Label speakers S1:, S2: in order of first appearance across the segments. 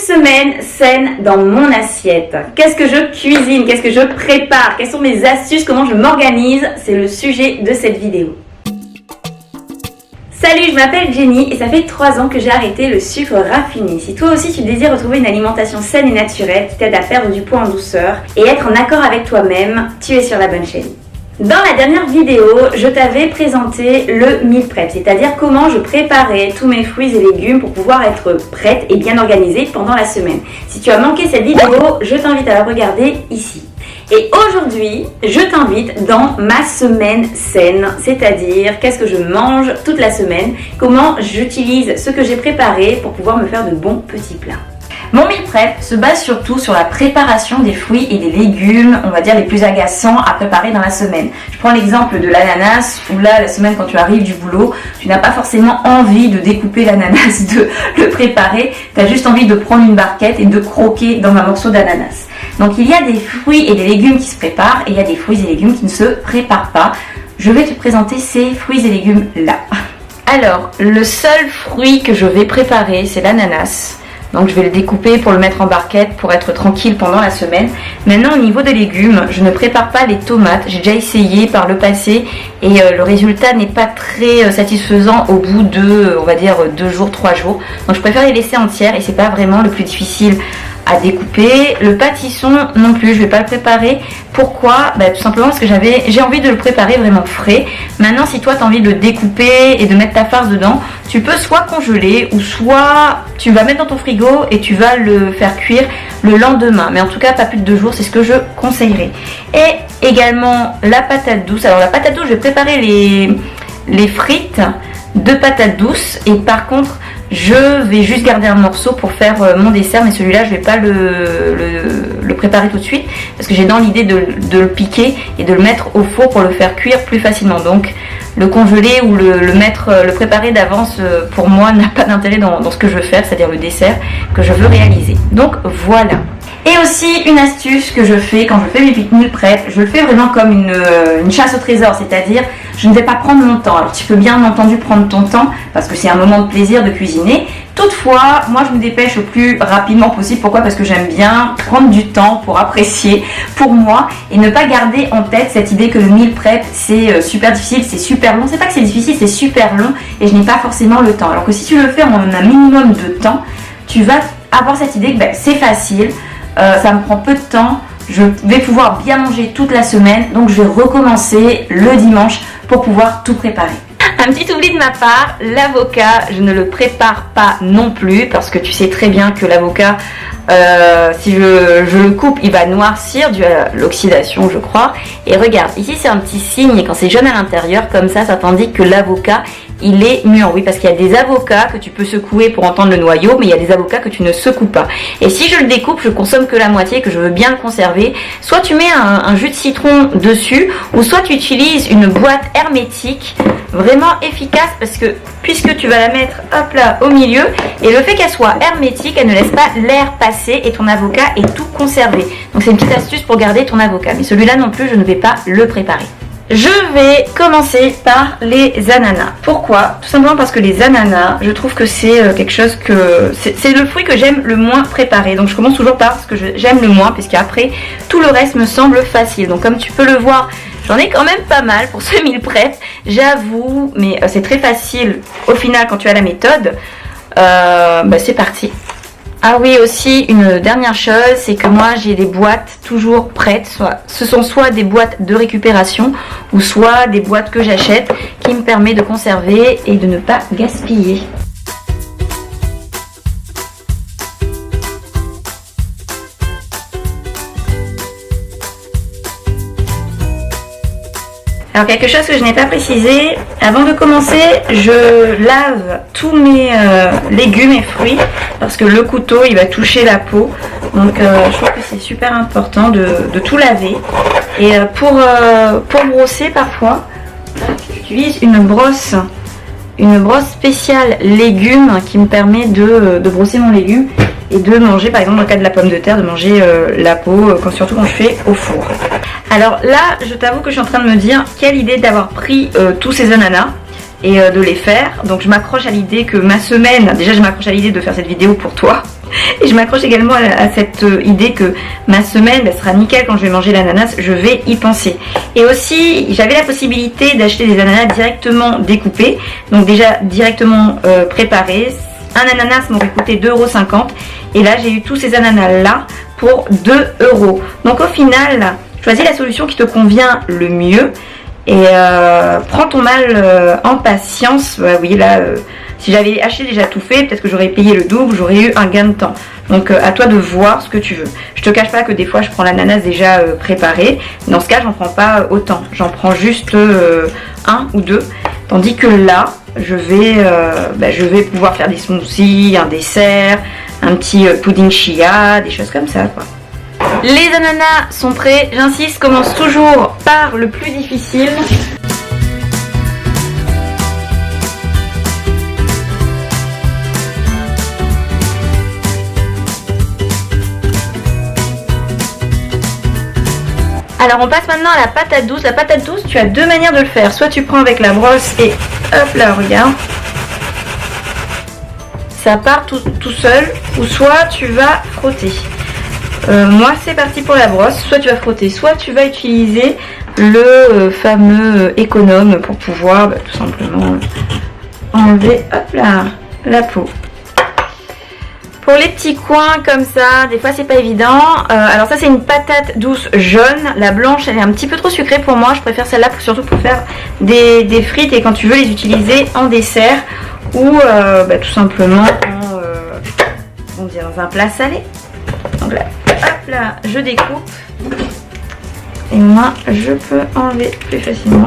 S1: semaine saine dans mon assiette. Qu'est-ce que je cuisine? Qu'est-ce que je prépare? Quelles sont mes astuces? Comment je m'organise? C'est le sujet de cette vidéo. Salut, je m'appelle Jenny et ça fait 3 ans que j'ai arrêté le sucre raffiné. Si toi aussi tu désires retrouver une alimentation saine et naturelle qui t'aide à perdre du poids en douceur et être en accord avec toi-même, tu es sur la bonne chaîne. Dans la dernière vidéo, je t'avais présenté le meal prep, c'est-à-dire comment je préparais tous mes fruits et légumes pour pouvoir être prête et bien organisée pendant la semaine. Si tu as manqué cette vidéo, je t'invite à la regarder ici. Et aujourd'hui, je t'invite dans ma semaine saine, c'est-à-dire qu'est-ce que je mange toute la semaine, comment j'utilise ce que j'ai préparé pour pouvoir me faire de bons petits plats. Mon meal prep se base surtout sur la préparation des fruits et des légumes, on va dire les plus agaçants à préparer dans la semaine. Je prends l'exemple de l'ananas, où là, la semaine quand tu arrives du boulot, tu n'as pas forcément envie de découper l'ananas, de le préparer, tu as juste envie de prendre une barquette et de croquer dans un morceau d'ananas. Donc il y a des fruits et des légumes qui se préparent et il y a des fruits et légumes qui ne se préparent pas. Je vais te présenter ces fruits et légumes là. Alors, le seul fruit que je vais préparer, c'est l'ananas. Donc je vais le découper pour le mettre en barquette pour être tranquille pendant la semaine. Maintenant au niveau des légumes, je ne prépare pas les tomates. J'ai déjà essayé par le passé et le résultat n'est pas très satisfaisant au bout de, on va dire, 2 jours, 3 jours. Donc je préfère les laisser entières et c'est pas vraiment le plus difficile à découper. Le pâtisson non plus, je vais pas le préparer. Pourquoi? Tout simplement parce que j'ai envie de le préparer vraiment frais. Maintenant si toi tu as envie de le découper et de mettre ta farce dedans, tu peux soit congeler ou soit tu vas mettre dans ton frigo et tu vas le faire cuire le lendemain. Mais en tout cas pas plus de 2 jours, c'est ce que je conseillerais. Et également la patate douce. Alors la patate douce, je vais préparer les frites de patates douces et par contre je vais juste garder un morceau pour faire mon dessert, mais celui-là je vais pas le préparer tout de suite parce que j'ai dans l'idée de le piquer et de le mettre au four pour le faire cuire plus facilement. Donc le congeler ou le préparer d'avance pour moi n'a pas d'intérêt dans ce que je veux faire, c'est-à-dire le dessert que je veux réaliser. Donc voilà. Et aussi une astuce que je fais quand je fais mes meal prep, je le fais vraiment comme une chasse au trésor, c'est-à-dire je ne vais pas prendre mon temps. Alors tu peux bien entendu prendre ton temps parce que c'est un moment de plaisir de cuisiner. Toutefois, moi je me dépêche le plus rapidement possible. Pourquoi? Parce que j'aime bien prendre du temps pour apprécier pour moi et ne pas garder en tête cette idée que le meal prep c'est super difficile, c'est super long. C'est pas que c'est difficile, c'est super long et je n'ai pas forcément le temps. Alors que si tu le fais en un minimum de temps, tu vas avoir cette idée que c'est facile. Ça me prend peu de temps, je vais pouvoir bien manger toute la semaine, donc je vais recommencer le dimanche pour pouvoir tout préparer. Un petit oubli de ma part, l'avocat, je ne le prépare pas non plus parce que tu sais très bien que l'avocat, si je le coupe, il va noircir dû à l'oxydation, je crois. Et regarde, ici c'est un petit signe quand c'est jaune à l'intérieur, comme ça t'indique que l'avocat il est mûr. Oui, parce qu'il y a des avocats que tu peux secouer pour entendre le noyau, mais il y a des avocats que tu ne secoues pas. Et si je le découpe, je consomme que la moitié, que je veux bien le conserver. Soit tu mets un jus de citron dessus, ou soit tu utilises une boîte hermétique, vraiment efficace, parce que puisque tu vas la mettre, hop là, au milieu, et le fait qu'elle soit hermétique, elle ne laisse pas l'air passer, et ton avocat est tout conservé. Donc c'est une petite astuce pour garder ton avocat. Mais celui-là non plus, je ne vais pas le préparer. Je vais commencer par les ananas. Pourquoi? Tout simplement parce que les ananas, je trouve que c'est quelque chose que... C'est le fruit que j'aime le moins préparer. Donc je commence toujours par ce que j'aime le moins, puisqu'après, tout le reste me semble facile. Donc comme tu peux le voir, j'en ai quand même pas mal pour ce meal prep, j'avoue, mais c'est très facile au final quand tu as la méthode. C'est parti. Ah oui, aussi une dernière chose, c'est que moi j'ai des boîtes toujours prêtes, ce sont soit des boîtes de récupération ou soit des boîtes que j'achète qui me permettent de conserver et de ne pas gaspiller. Alors quelque chose que je n'ai pas précisé, avant de commencer, je lave tous mes légumes et fruits parce que le couteau il va toucher la peau. Donc je trouve que c'est super important de tout laver. Et pour brosser parfois, j'utilise une brosse spéciale légumes qui me permet de brosser mon légume et de manger, par exemple dans le cas de la pomme de terre, de manger la peau, surtout quand je fais au four. Alors là, je t'avoue que je suis en train de me dire quelle idée d'avoir pris tous ces ananas et de les faire. Donc je m'accroche à l'idée que ma semaine, déjà je m'accroche à l'idée de faire cette vidéo pour toi. Et je m'accroche également à cette idée que ma semaine sera nickel quand je vais manger l'ananas, je vais y penser. Et aussi, j'avais la possibilité d'acheter des ananas directement découpés, donc déjà directement préparés. Un ananas m'aurait coûté 2,50 € et là j'ai eu tous ces ananas là pour 2 €. Donc au final, choisis la solution qui te convient le mieux et prends ton mal en patience. Oui, là, si j'avais acheté déjà tout fait, peut-être que j'aurais payé le double, j'aurais eu un gain de temps. Donc à toi de voir ce que tu veux. Je te cache pas que des fois je prends l'ananas déjà préparé. Dans ce cas, j'en prends pas autant. J'en prends juste un ou deux. Tandis que là, je vais pouvoir faire des smoothies, un dessert, un petit pudding chia, des choses comme ça, quoi. Les ananas sont prêts. J'insiste, commence toujours par le plus difficile. Alors on passe maintenant à la patate douce. La patate douce, tu as deux manières de le faire. Soit tu prends avec la brosse et hop là, regarde. Ça part tout seul. Ou soit tu vas frotter. Moi c'est parti pour la brosse. Soit tu vas frotter, soit tu vas utiliser le fameux économe pour pouvoir tout simplement enlever hop là, la peau. Pour les petits coins comme ça, des fois c'est pas évident. Alors ça c'est une patate douce jaune. La blanche elle est un petit peu trop sucrée pour moi. Je préfère celle-là surtout pour faire des frites et quand tu veux les utiliser en dessert ou tout simplement dans un plat salé. Donc là, hop là, je découpe et moi je peux enlever plus facilement.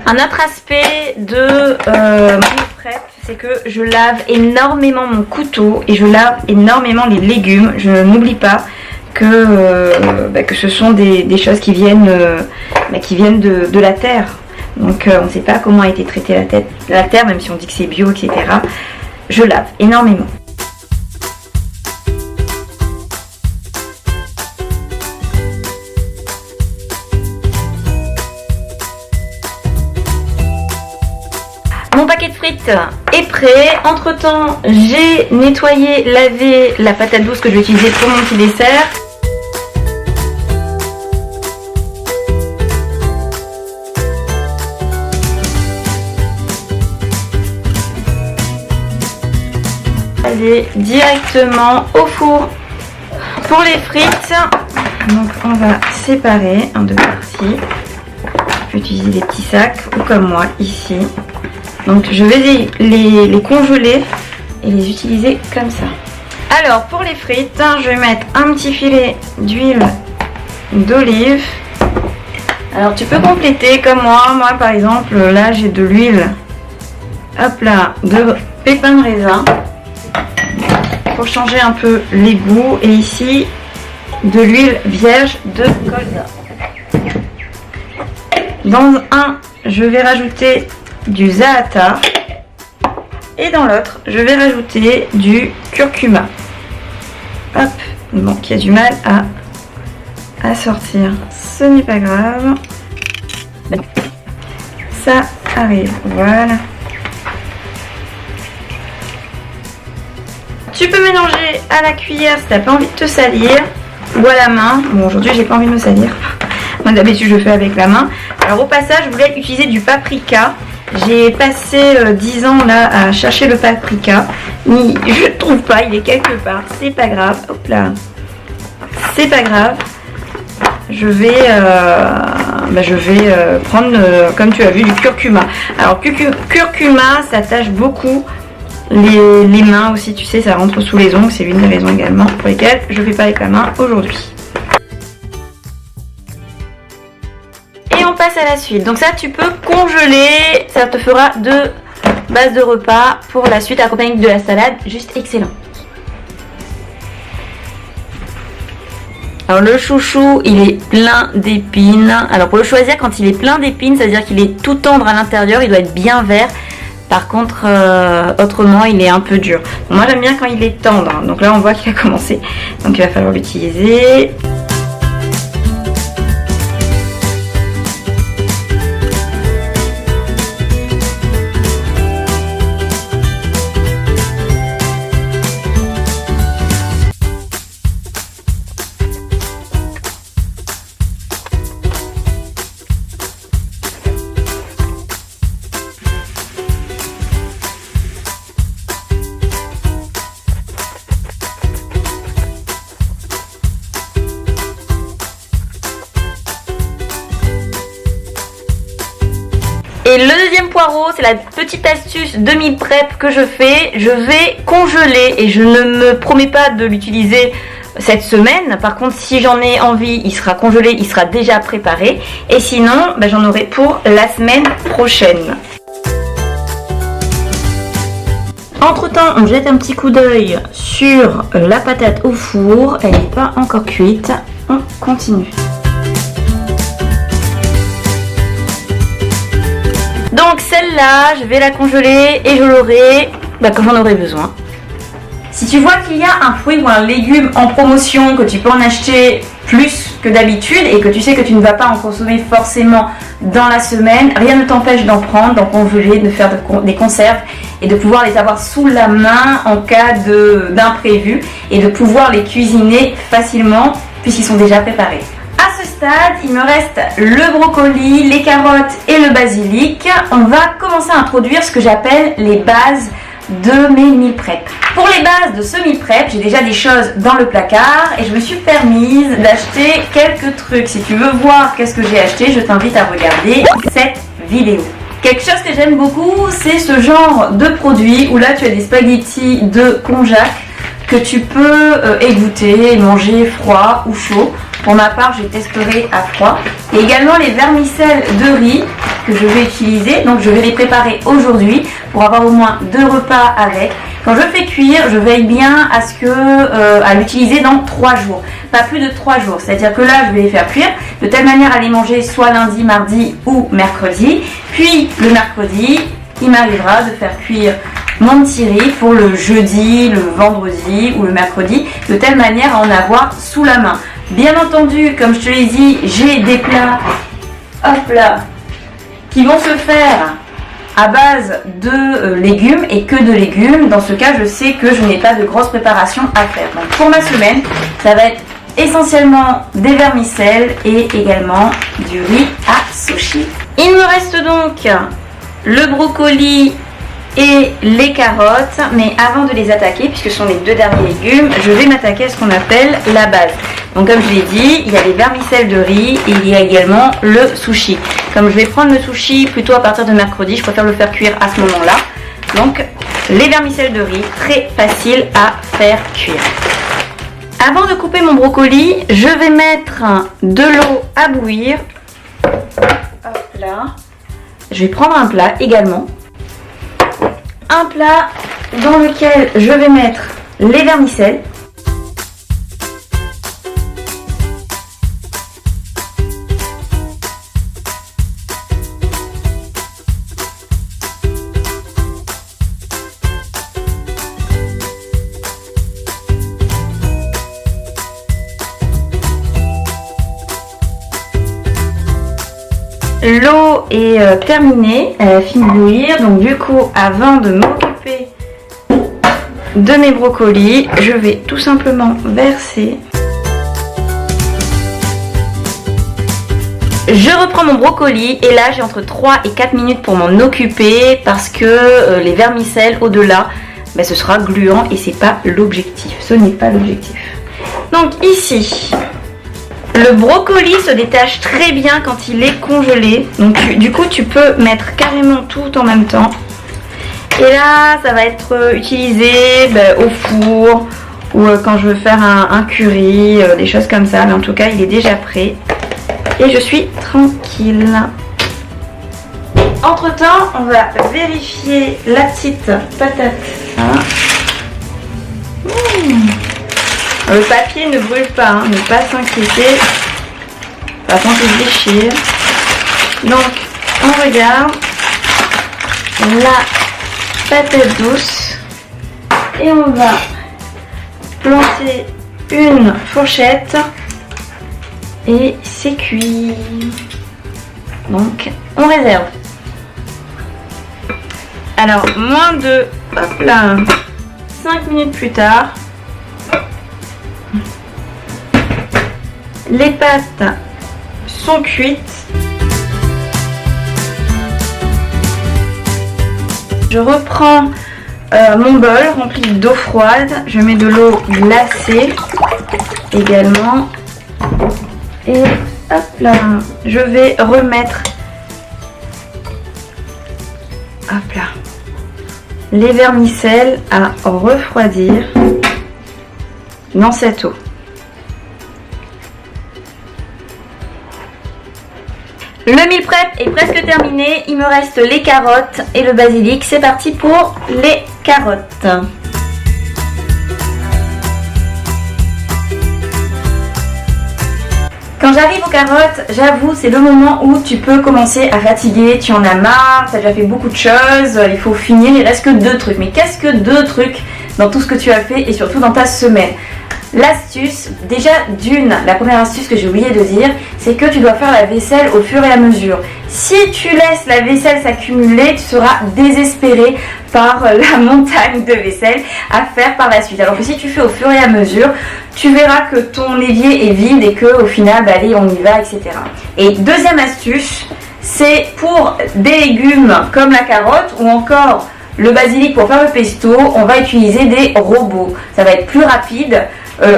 S1: Un autre aspect de mon prep, c'est que je lave énormément mon couteau et je lave énormément les légumes. Je n'oublie pas que ce sont des choses qui viennent de la terre. Donc on ne sait pas comment a été traitée la terre, même si on dit que c'est bio, etc. Je lave énormément. Mon paquet de frites est prêt. Entre temps, j'ai nettoyé, lavé la patate douce que je vais utiliser pour mon petit dessert. Aller directement au four pour les frites. Donc on va séparer en deux parties. Je peux utiliser des petits sacs ou comme moi ici. Donc je vais les congeler et les utiliser comme ça. Alors pour les frites, je vais mettre un petit filet d'huile d'olive. Alors tu peux compléter comme moi. Moi par exemple, là j'ai de l'huile, hop là, de pépins de raisin pour changer un peu les goûts. Et ici de l'huile vierge de colza. Dans un, je vais rajouter du za'atar et dans l'autre je vais rajouter du curcuma. Hop, bon, qui a du mal à sortir, ce n'est pas grave, ça arrive, voilà. Tu peux mélanger à la cuillère si tu n'as pas envie de te salir ou à la main. Bon, aujourd'hui j'ai pas envie de me salir, moi d'habitude je fais avec la main. Alors au passage je voulais utiliser du paprika. J'ai passé 10 ans là à chercher le paprika. Je ne trouve pas, il est quelque part. C'est pas grave. Hop là. C'est pas grave. Je vais prendre, comme tu as vu, du curcuma. Alors curcuma, ça tâche beaucoup les mains aussi. Tu sais, ça rentre sous les ongles. C'est l'une des raisons également pour lesquelles je ne fais pas avec la main aujourd'hui. On passe à la suite. Donc ça tu peux congeler, ça te fera deux bases de repas pour la suite accompagnées de la salade, juste excellent. Alors le chouchou il est plein d'épines. Alors pour le choisir quand il est plein d'épines, ça veut dire qu'il est tout tendre à l'intérieur, il doit être bien vert. Par contre autrement il est un peu dur. Donc, moi j'aime bien quand il est tendre, donc là on voit qu'il a commencé, donc il va falloir l'utiliser. Et le deuxième poireau, c'est la petite astuce demi-prep que je fais. Je vais congeler et je ne me promets pas de l'utiliser cette semaine. Par contre, si j'en ai envie, il sera congelé, il sera déjà préparé. Et sinon, j'en aurai pour la semaine prochaine. Entre temps, on jette un petit coup d'œil sur la patate au four. Elle n'est pas encore cuite. On continue. Donc celle-là, je vais la congeler et je l'aurai quand j'en aurai besoin. Si tu vois qu'il y a un fruit ou un légume en promotion, que tu peux en acheter plus que d'habitude et que tu sais que tu ne vas pas en consommer forcément dans la semaine, rien ne t'empêche d'en prendre, d'en congeler, de faire des conserves et de pouvoir les avoir sous la main en cas d'imprévu et de pouvoir les cuisiner facilement puisqu'ils sont déjà préparés. À ce stade, il me reste le brocoli, les carottes et le basilic. On va commencer à introduire ce que j'appelle les bases de mes meal prep. Pour les bases de ce meal prep, j'ai déjà des choses dans le placard et je me suis permise d'acheter quelques trucs. Si tu veux voir qu'est-ce que j'ai acheté, je t'invite à regarder cette vidéo. Quelque chose que j'aime beaucoup, c'est ce genre de produit où là tu as des spaghettis de konjac que tu peux égoutter et manger froid ou chaud. Pour ma part, je testerai à froid. Et également les vermicelles de riz que je vais utiliser. Donc je vais les préparer aujourd'hui pour avoir au moins 2 repas avec. Quand je fais cuire, je veille bien à l'utiliser dans 3 jours. Pas plus de 3 jours. C'est-à-dire que là, je vais les faire cuire de telle manière à les manger soit lundi, mardi ou mercredi. Puis le mercredi, il m'arrivera de faire cuire mon petit riz pour le jeudi, le vendredi ou le mercredi, de telle manière à en avoir sous la main. Bien entendu, comme je te l'ai dit, j'ai des plats, hop là, qui vont se faire à base de légumes et que de légumes. Dans ce cas, je sais que je n'ai pas de grosse préparation à faire. Donc pour ma semaine, ça va être essentiellement des vermicelles et également du riz à sushi. Il me reste donc le brocoli et les carottes, mais avant de les attaquer, puisque ce sont les 2 derniers légumes, je vais m'attaquer à ce qu'on appelle la base. Donc comme je l'ai dit, il y a les vermicelles de riz et il y a également le sushi. Comme je vais prendre le sushi plutôt à partir de mercredi, je préfère le faire cuire à ce moment-là. Donc les vermicelles de riz, très facile à faire cuire. Avant de couper mon brocoli, je vais mettre de l'eau à bouillir. Hop là. Je vais prendre un plat également. Un plat dans lequel je vais mettre les vermicelles. L'eau est terminée, elle a fini de bouillir, donc du coup avant de m'occuper de mes brocolis, je vais tout simplement verser. Je reprends mon brocoli et là j'ai entre 3 et 4 minutes pour m'en occuper parce que les vermicelles au-delà, ce sera gluant et c'est pas l'objectif, ce n'est pas l'objectif. Donc ici, le brocoli se détache très bien quand il est congelé. Donc du coup tu peux mettre carrément tout en même temps. Et là ça va être utilisé au four ou quand je veux faire un curry, des choses comme ça. Mais en tout cas il est déjà prêt. Et je suis tranquille. Entre temps on va vérifier la petite patate. Le papier ne brûle pas, ne pas s'inquiéter. Pas tant qu'il se déchire. Donc, on regarde la patate douce. Et on va planter une fourchette. Et c'est cuit. Donc, on réserve. Alors, moins de 5 minutes plus tard, les pâtes sont cuites. Je reprends mon bol rempli d'eau froide. Je mets de l'eau glacée également. Et hop là, je vais remettre hop là, les vermicelles à refroidir dans cette eau. Le meal prep est presque terminé, il me reste les carottes et le basilic. C'est parti pour les carottes. Quand j'arrive aux carottes, j'avoue, c'est le moment où tu peux commencer à fatiguer, tu en as marre, tu as déjà fait beaucoup de choses, il faut finir, il reste que 2 trucs. Mais qu'est-ce que 2 trucs dans tout ce que tu as fait et surtout dans ta semaine? L'astuce, déjà la première astuce que j'ai oublié de dire, c'est que tu dois faire la vaisselle au fur et à mesure. Si tu laisses la vaisselle s'accumuler, tu seras désespéré par la montagne de vaisselle à faire par la suite. Alors que si tu fais au fur et à mesure, tu verras que ton évier est vide et que au final, bah, allez, on y va, etc. Et deuxième astuce, c'est pour des légumes comme la carotte ou encore le basilic pour faire le pesto, on va utiliser des robots. Ça va être plus rapide.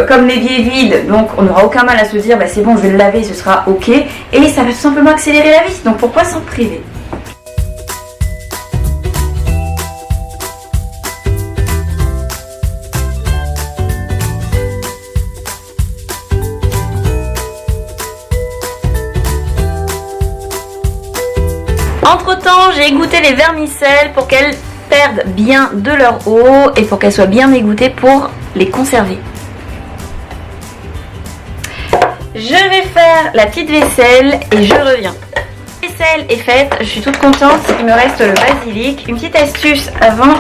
S1: Comme l'évier est vide, donc on n'aura aucun mal à se dire bah, c'est bon, je vais le laver, ce sera ok, et ça va tout simplement accélérer la vie, donc pourquoi s'en priver? Entre temps, j'ai égouté les vermicelles pour qu'elles perdent bien de leur eau et pour qu'elles soient bien égouttées pour les conserver. Je vais faire la petite vaisselle et je reviens. La vaisselle est faite, je suis toute contente, il me reste le basilic. Une petite astuce avant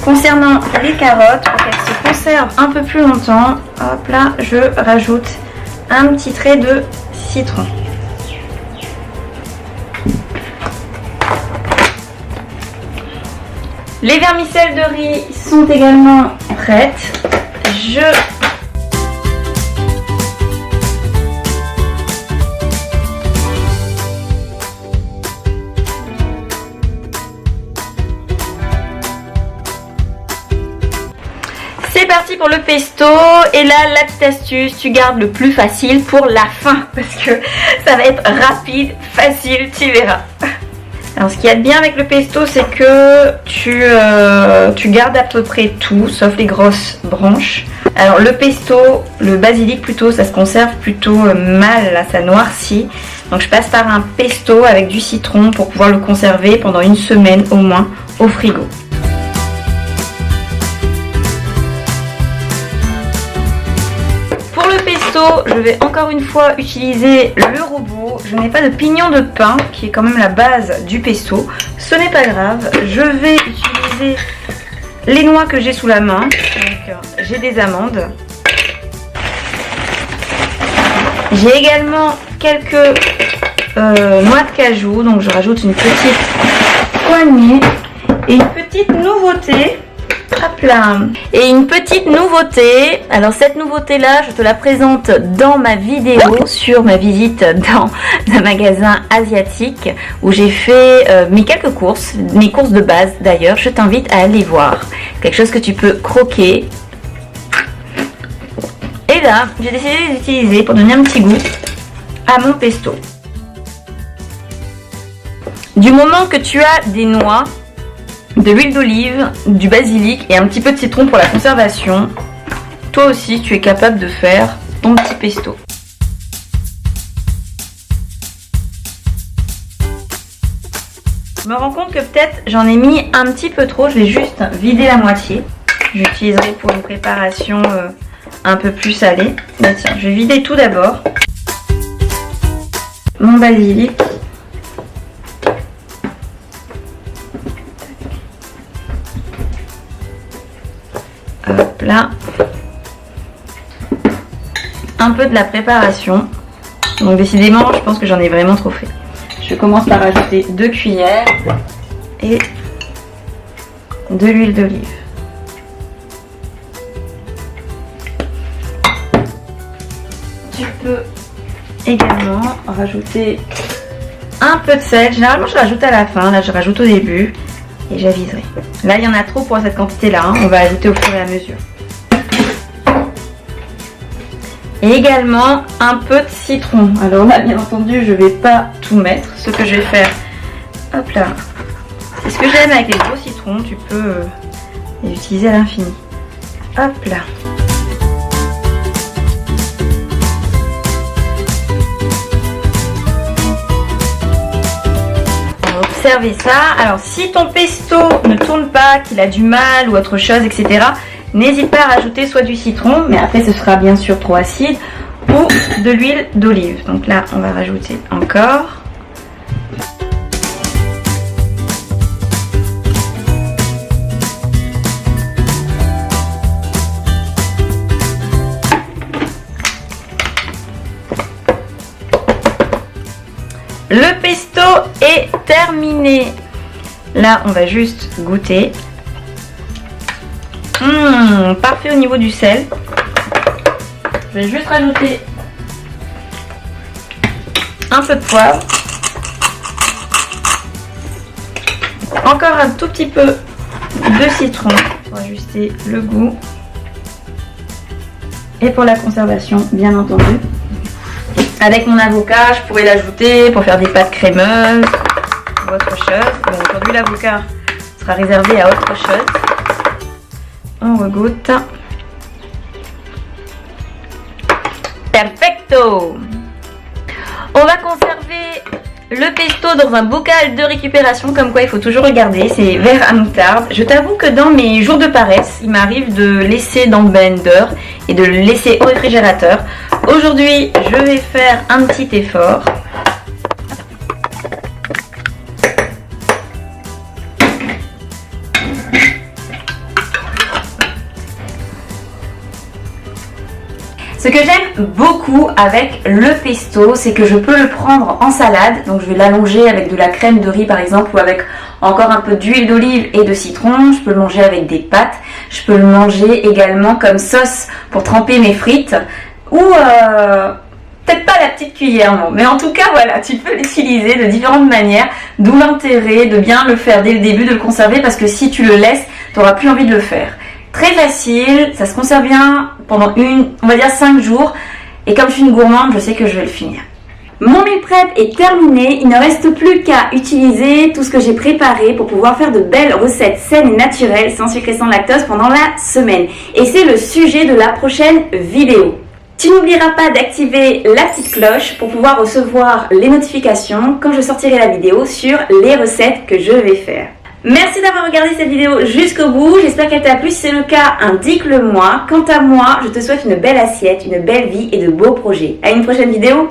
S1: concernant les carottes pour qu'elles se conservent un peu plus longtemps. Hop là, je rajoute un petit trait de citron. Les vermicelles de riz sont également prêtes. C'est parti pour le pesto et là la petite astuce, tu gardes le plus facile pour la fin parce que ça va être rapide, facile, tu verras. Alors ce qu'il y a de bien avec le pesto, c'est que tu gardes à peu près tout sauf les grosses branches. Alors le pesto, le basilic plutôt, ça se conserve plutôt mal, là ça noircit. Donc je passe par un pesto avec du citron pour pouvoir le conserver pendant 1 semaine au moins au frigo. Pour le pesto, je vais encore une fois utiliser le robot. Je n'ai pas de pignon de pain qui est quand même la base du pesto. Ce n'est pas grave. Je vais utiliser les noix que j'ai sous la main. Donc j'ai des amandes. J'ai également quelques noix de cajou. Donc je rajoute une petite poignée. Et une petite nouveauté. Hop là. Et une petite nouveauté, alors cette nouveauté là je te la présente dans ma vidéo sur ma visite dans un magasin asiatique où j'ai fait mes quelques courses, mes courses de base d'ailleurs, je t'invite à aller voir, quelque chose que tu peux croquer. Et là j'ai décidé de les utiliser pour donner un petit goût à mon pesto. Du moment que tu as des noix, de l'huile d'olive, du basilic et un petit peu de citron pour la conservation, toi aussi tu es capable de faire ton petit pesto. Je me rends compte que peut-être j'en ai mis un petit peu trop, je vais juste vider la moitié. J'utiliserai pour une préparation un peu plus salée. Bah tiens, je vais vider tout d'abord. Mon basilic. Hop là, un peu de la préparation. Donc décidément je pense que j'en ai vraiment trop fait. Je commence par ajouter 2 cuillères et de l'huile d'olive. Tu peux également rajouter un peu de sel. Généralement je rajoute à la fin, là je rajoute au début. Et j'aviserai. Là, il y en a trop pour cette quantité-là. Hein. On va ajouter au fur et à mesure. Et également un peu de citron. Alors là, bien entendu, je ne vais pas tout mettre. Ce que je vais faire, hop là, C'est ce que j'aime avec les gros citrons, tu peux les utiliser à l'infini. Hop là. On va observer ça. Alors si ton pesto ne tourne pas, qu'il a du mal ou autre chose, etc., n'hésite pas à rajouter soit du citron, mais après ce sera bien sûr trop acide, ou de l'huile d'olive. Donc là on va rajouter encore. Le pesto est terminé. Là, on va juste goûter. Parfait au niveau du sel. Je vais juste rajouter un peu de poivre. Encore un tout petit peu de citron pour ajuster le goût. Et pour la conservation, bien entendu. Avec mon avocat, je pourrais l'ajouter pour faire des pâtes crémeuses ou autre chose. Bon, aujourd'hui, l'avocat sera réservé à autre chose. On regoute. Perfecto! On va conserver le pesto dans un bocal de récupération, comme quoi il faut toujours regarder, c'est vert à moutarde. Je t'avoue que dans mes jours de paresse, il m'arrive de laisser dans le blender et de le laisser au réfrigérateur. Aujourd'hui, je vais faire un petit effort. Ce que j'aime beaucoup avec le pesto, c'est que je peux le prendre en salade. Donc je vais l'allonger avec de la crème de riz par exemple, ou avec encore un peu d'huile d'olive et de citron. Je peux le manger avec des pâtes. Je peux le manger également comme sauce pour tremper mes frites. Ou peut-être pas la petite cuillère, non. Mais en tout cas, voilà, tu peux l'utiliser de différentes manières. D'où l'intérêt de bien le faire dès le début, de le conserver, parce que si tu le laisses, tu n'auras plus envie de le faire. Très facile, ça se conserve bien pendant on va dire 5 jours. Et comme je suis une gourmande, je sais que je vais le finir. Mon meal prep est terminé, il ne reste plus qu'à utiliser tout ce que j'ai préparé pour pouvoir faire de belles recettes saines et naturelles, sans sucre et sans lactose pendant la semaine. Et c'est le sujet de la prochaine vidéo. Tu n'oublieras pas d'activer la petite cloche pour pouvoir recevoir les notifications quand je sortirai la vidéo sur les recettes que je vais faire. Merci d'avoir regardé cette vidéo jusqu'au bout, j'espère qu'elle t'a plu. Si c'est le cas, indique-le moi. Quant à moi, je te souhaite une belle assiette, une belle vie et de beaux projets. À une prochaine vidéo.